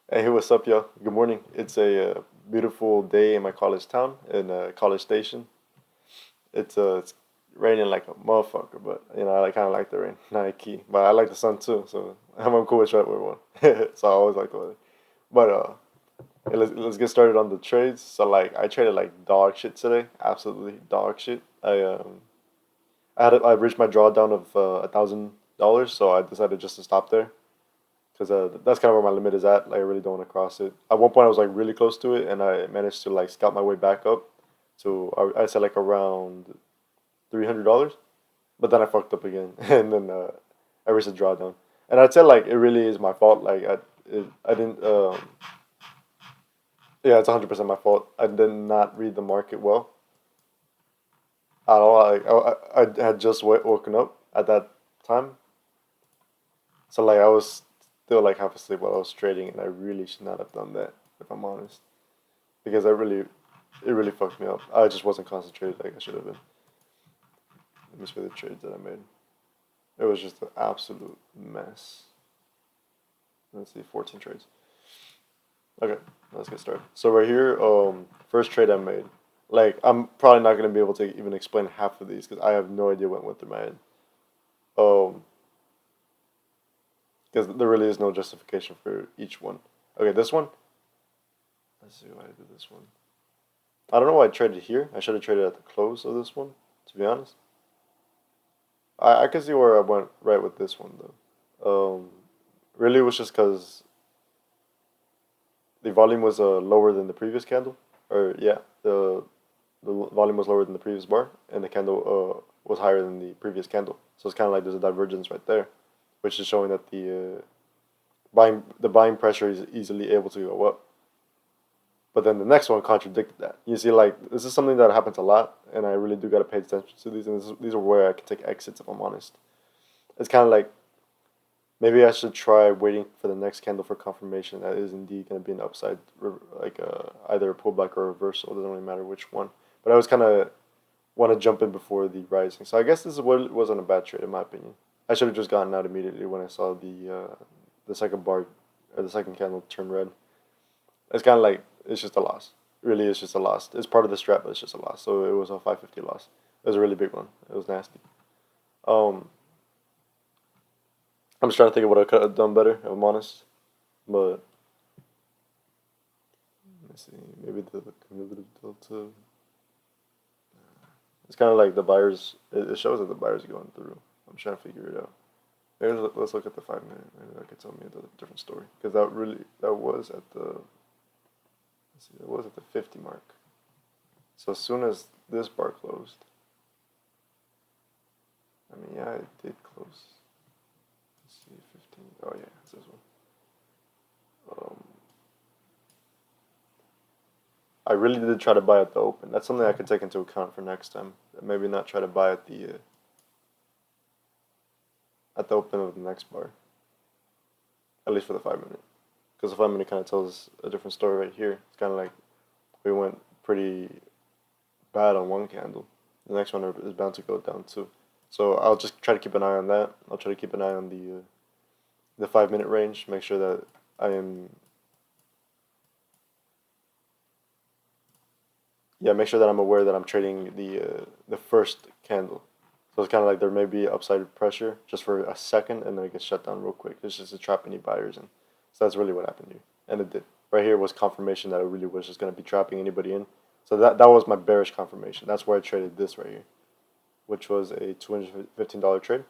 Hey, what's up, y'all? Good morning. It's a beautiful day in my college town in College Station. It's raining like a motherfucker, but I kind of like the rain, not key. But I like the sun too, so I'm cool with weather one. So I always like the weather. But hey, let's get started on the trades. So like I traded like dog shit today, absolutely dog shit. I reached my drawdown of $1,000, so I decided just to stop there because that's kind of where my limit is at. Like I really don't want to cross it. At one point, I was like really close to it, and I managed to like scout my way back up. So I said like around $300, but then I fucked up again, and then I reached a drawdown. And I'd say like it really is my fault. Like I didn't. Yeah, it's 100% my fault. I did not read the market well at all. I had just woken up at that time, so like I was still like half asleep while I was trading, and I really should not have done that if I'm honest. Because it really fucked me up. I just wasn't concentrated like I should have been. Let me see the trades that I made. It was just an absolute mess. Let's see, 14 trades. Okay, let's get started. So right here, first trade I made. Like I'm probably not gonna be able to even explain half of these because I have no idea what went through my head. Um, because there really is no justification for each one. Okay, this one. Let's see why I did this one. I don't know why I traded here. I should have traded at the close of this one, to be honest. I can see where I went right with this one though. Really, it was just because the volume was lower than the previous candle, or yeah, the volume was lower than the previous bar, and the candle was higher than the previous candle. So it's kind of like there's a divergence right there, which is showing that the buying pressure is easily able to go up. But then the next one contradicted that. You see, like this is something that happens a lot, and I really do gotta pay attention to these. And these are where I can take exits if I'm honest. It's kind of like maybe I should try waiting for the next candle for confirmation that is indeed going to be an upside, like either a pullback or a reversal. It doesn't really matter which one. But I was kind of want to jump in before the rising. So I guess this is what it wasn't a bad trade in my opinion. I should have just gotten out immediately when I saw the second bar or the second candle turn red. It's kind of like it's just a loss. Really, it's just a loss. It's part of the strat, but it's just a loss. So it was a 550 loss. It was a really big one. It was nasty. Um, I'm just trying to think of what I could have done better, if I'm honest. But let's see, maybe the cumulative delta. It's kind of like the buyers. It shows that the buyers are going through. I'm trying to figure it out. Maybe let's look at the 5 minute. Maybe that could tell me a different story. Because that was at the let's see, that was at the 50 mark. So as soon as this bar closed, I mean yeah, it did close. Let's see, 15. Oh yeah, it's this one. Um, I really did try to buy at the open. That's something I could take into account for next time. Maybe not try to buy at the open of the next bar, at least for the 5 minute. Because the 5 minute kind of tells a different story right here. It's kind of like we went pretty bad on one candle. The next one is bound to go down too. So I'll just try to keep an eye on that. I'll try to keep an eye on the 5 minute range. Make sure that I am yeah. Make sure that I'm aware that I'm trading the first candle. So it's kind of like there may be upside pressure just for a second, and then it gets shut down real quick. It's just to trap any buyers in. So that's really what happened here, and it did. Right here was confirmation that it really was just going to be trapping anybody in. So that was my bearish confirmation. That's where I traded this right here, which was a $215 trade.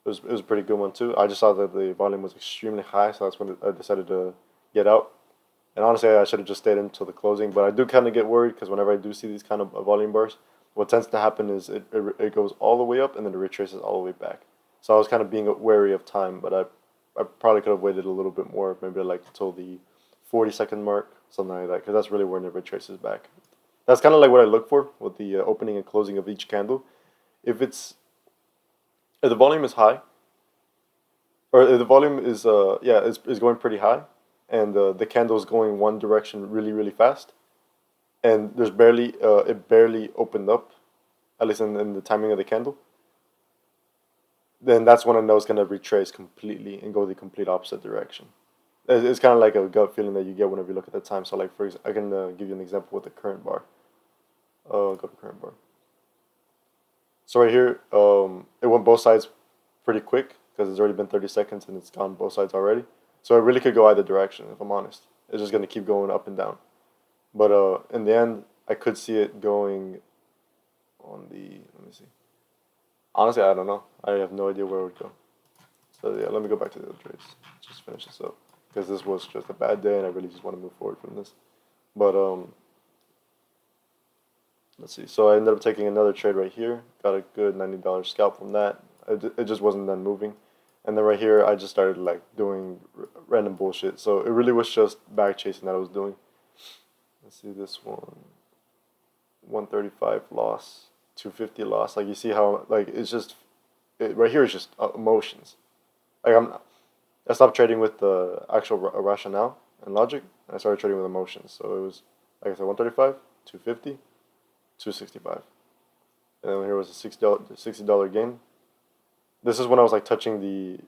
It was a pretty good one too. I just saw that the volume was extremely high, so that's when I decided to get out. And honestly, I should have just stayed until the closing. But I do kind of get worried because whenever I do see these kind of volume bars, what tends to happen is it goes all the way up and then it retraces all the way back. So I was kind of being wary of time, but I probably could have waited a little bit more, maybe like until the 40-second mark, something like that, because that's really when it retraces back. That's kind of like what I look for with the opening and closing of each candle. If it's if the volume is high, or if the volume is is going pretty high, and the candle is going one direction really fast, and there's barely it barely opened up, at least in the timing of the candle, then that's when I know it's gonna retrace completely and go the complete opposite direction. It's kind of like a gut feeling that you get whenever you look at the time. So like I can give you an example with the current bar. Go to current bar. So right here, it went both sides pretty quick because it's already been 30 seconds and it's gone both sides already. So it really could go either direction if I'm honest. It's just gonna keep going up and down. But in the end, I could see it going on the. Let me see. Honestly, I don't know. I have no idea where it would go. So yeah, let me go back to the other trades. Just finish this up because this was just a bad day and I really just want to move forward from this. But let's see. So I ended up taking another trade right here. Got a good $90 scalp from that. It just wasn't then moving. And then right here, I just started like doing random bullshit. So it really was just back chasing that I was doing. Let's see this one. 135 loss, 250 loss. Like you see how like it's just right here is just emotions. Like I stopped trading with the actual rationale and logic, and I started trading with emotions. So it was like I said, 135, 250, 265, and then here was a $60 gain. This is when I was like touching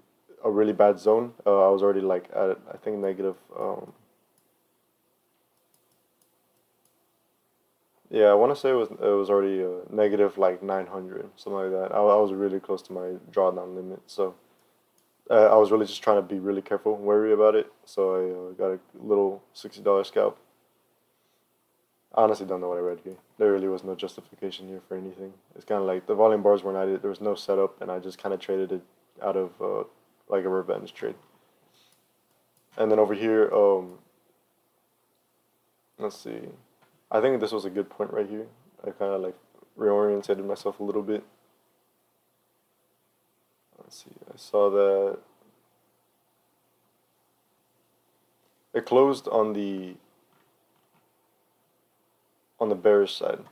a really bad zone. I was already like at I think negative. Yeah, I want to say it was already negative like 900 something like that. I was really close to my drawdown limit, so I was really just trying to be really careful and wary about it. So I got a little $60 scalp. I honestly don't know what I read here. There really was no justification here for anything. It's kind of like the volume bars were not. There was no setup, and I just kind of traded it out of like a revenge trade. And then over here, let's see. I think this was a good point right here. I kind of like reorientated myself a little bit. Let's see. I saw that it closed on the bearish side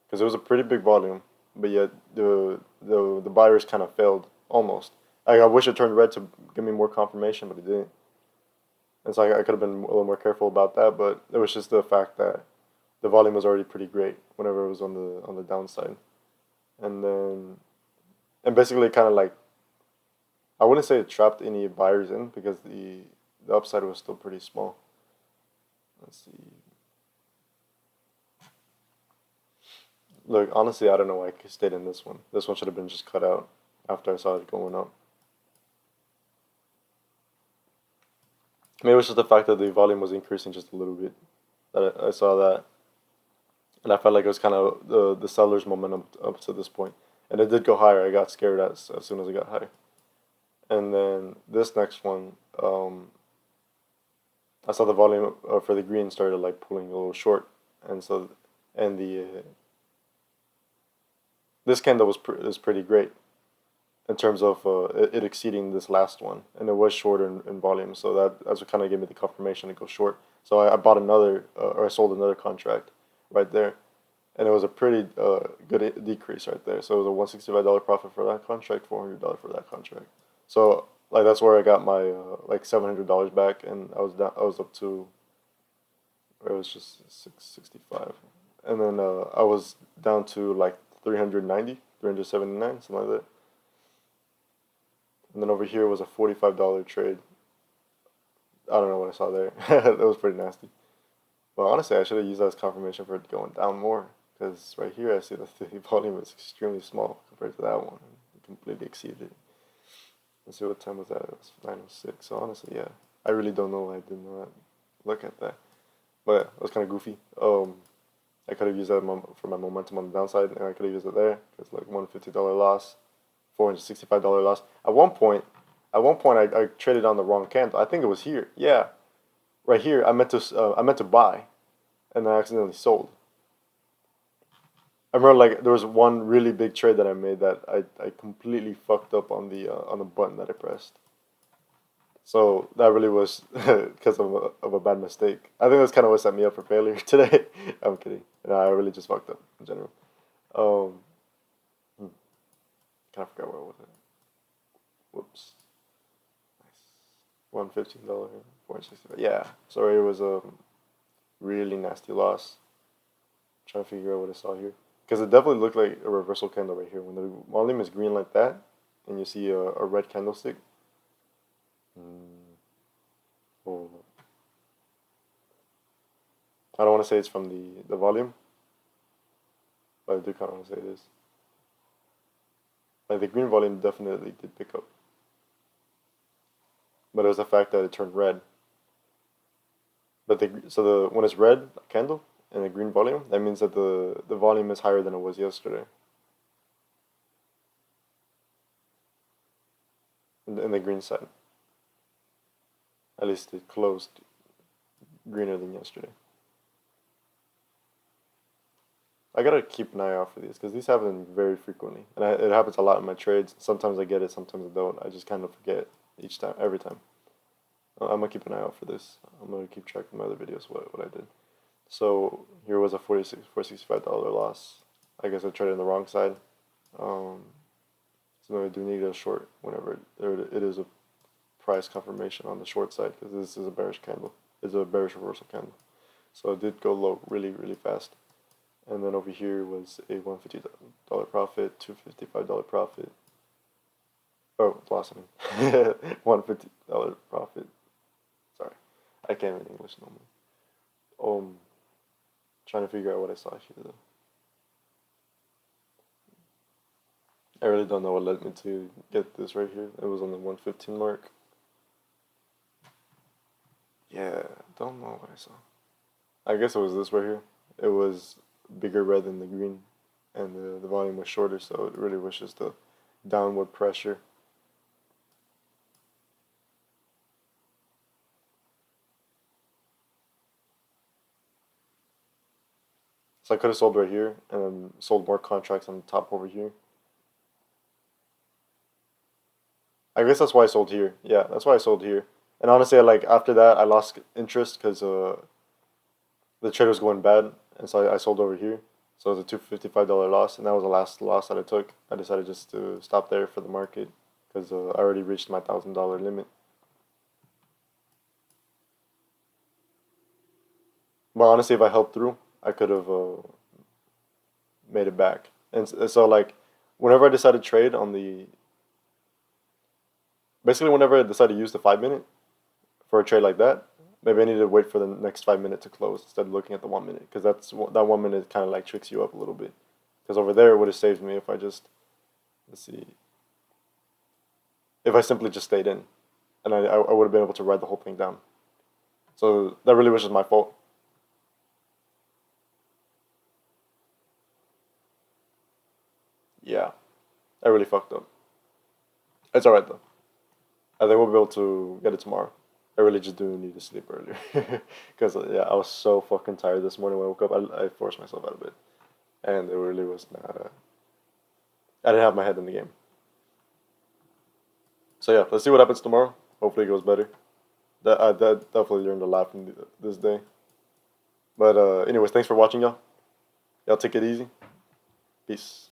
because it was a pretty big volume, but yet the buyers kind of failed almost. I wish it turned red to give me more confirmation, but it didn't. And so I could have been a little more careful about that, but it was just the fact that the volume was already pretty great whenever it was on the downside, and then and basically kind of like I wouldn't say it trapped any buyers in because the upside was still pretty small. Let's see. Look, honestly, I don't know why I stayed in this one. This one should have been just cut out after I saw it going up. Maybe it was just the fact that the volume was increasing just a little bit. That I saw that, and I felt like it was kind of the seller's momentum up to this point. And it did go higher. I got scared as soon as it got higher. And then this next one, I saw the volume for the green started like pulling a little short, and so and the this candle is pretty great in terms of it exceeding this last one, and it was short in volume, so that's what kind of gave me the confirmation to go short. So I bought another or I sold another contract right there, and it was a pretty good decrease right there. So it was a $165 profit for that contract, $400 for that contract. So like that's where I got my like $700 back, and I was up to it was just 665, and then I was down to like 390, 379, something like that. And then over here was a $45 trade. I don't know what I saw there. That was pretty nasty. But honestly, I should have used that as confirmation for it going down more. Because right here, I see that the volume is extremely small compared to that one. It completely exceeded it. Let's see what time was that. It was 9:06. So honestly, yeah, I really don't know why I did not look at that. But yeah, it was kind of goofy. I could have used that for my momentum on the downside, and I could have used it there. It's like $150 loss, $465 loss. At one point, I traded on the wrong candle. I think it was here. Yeah, right here. I meant to buy, and I accidentally sold. I remember like there was one really big trade that I made that I completely fucked up on the button that I pressed. So that really was because of a bad mistake. I think that's kind of what set me up for failure today. I'm kidding. No, I really just fucked up in general. Um, kind of forgot where I was at. Whoops. Nice. $115, 465. Yeah. Sorry, it was a really nasty loss. I'm trying to figure out what I saw here because it definitely looked like a reversal candle right here. When the volume is green like that, and you see a red candlestick. Mm, Oh, I don't want to say it's from the volume, but I do kind of want to say it is. Like the green volume definitely did pick up, but it was the fact that it turned red. But the when it's red candle and the green volume, that means that the volume is higher than it was yesterday in the green side. At least it closed greener than yesterday. I gotta keep an eye out for these because these happen very frequently, and it happens a lot in my trades. Sometimes I get it, sometimes I don't. I just kind of forget each time, every time. I'm gonna keep an eye out for this. I'm gonna keep track of my other videos what I did. So here was a $465 loss. I guess I traded on the wrong side. Um, so I do need a short whenever it is a price confirmation on the short side because this is a bearish candle. It's a bearish reversal candle. So it did go low really fast. And then over here was a $150 profit, $255 profit. Oh, loss, I mean. $150 profit. Sorry. I can't read English no more. Trying to figure out what I saw here though. I really don't know what led me to get this right here. It was on the 115 mark. Yeah, don't know what I saw. I guess it was this right here. It was bigger red than the green, and the volume was shorter, so it really was just a downward pressure. So I could have sold right here and then sold more contracts on the top over here. I guess that's why I sold here. Yeah, that's why I sold here. And honestly, like after that, I lost interest because the trade was going bad, and so I sold over here. So it was a $255 loss, and that was the last loss that I took. I decided just to stop there for the market because I already reached my $1,000 limit. But honestly, if I held through, I could have made it back. And so like, whenever I decide to trade on the, basically whenever I decide to use the 5 minute for a trade like that, maybe I need to wait for the next 5 minute to close instead of looking at the 1 minute because that 1 minute kind of like tricks you up a little bit. Because over there, it would have saved me if I just, let's see, if I simply just stayed in, and I would have been able to ride the whole thing down. So that really was just my fault. Yeah, I really fucked up. It's alright though. I think we'll be able to get it tomorrow. I really just do need to sleep earlier because yeah, I was so fucking tired this morning when I woke up. I forced myself out of bed, and it really was not. I didn't have my head in the game. So yeah, let's see what happens tomorrow. Hopefully it goes better. That I that definitely learned a lot from this day. But anyways, thanks for watching, y'all. Y'all take it easy. Peace.